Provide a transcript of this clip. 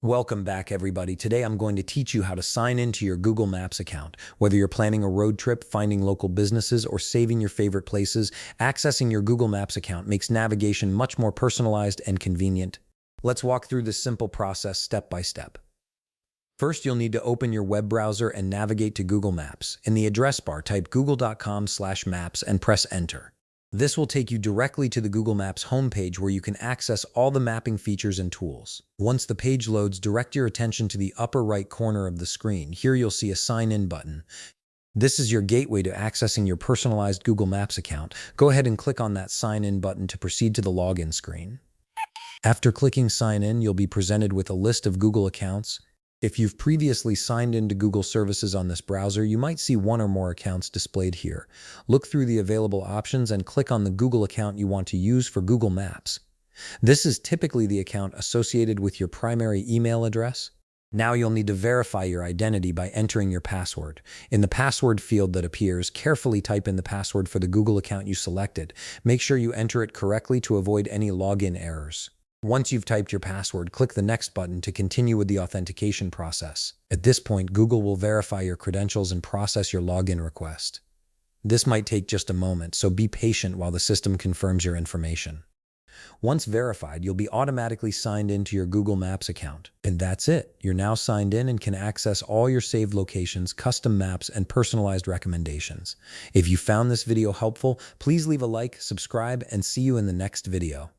Welcome back, everybody. Today I'm going to teach you how to sign into your Google Maps account. Whether you're planning a road trip, finding local businesses, or saving your favorite places, accessing your Google Maps account makes navigation much more personalized and convenient. Let's walk through this simple process step by step. First, you'll need to open your web browser and navigate to Google Maps. In the address bar, type google.com/maps and press enter. This will take you directly to the Google Maps homepage where you can access all the mapping features and tools. Once the page loads, direct your attention to the upper right corner of the screen. Here you'll see a Sign In button. This is your gateway to accessing your personalized Google Maps account. Go ahead and click on that Sign In button to proceed to the login screen. After clicking Sign In, you'll be presented with a list of Google accounts. If you've previously signed into Google services on this browser, you might see one or more accounts displayed here. Look through the available options and click on the Google account you want to use for Google Maps. This is typically the account associated with your primary email address. Now you'll need to verify your identity by entering your password. In the password field that appears, carefully type in the password for the Google account you selected. Make sure you enter it correctly to avoid any login errors. Once you've typed your password, click the Next button to continue with the authentication process. At this point, Google will verify your credentials and process your login request. This might take just a moment, so be patient while the system confirms your information. Once verified, you'll be automatically signed into your Google Maps account. And that's it. You're now signed in and can access all your saved locations, custom maps, and personalized recommendations. If you found this video helpful, please leave a like, subscribe, and see you in the next video.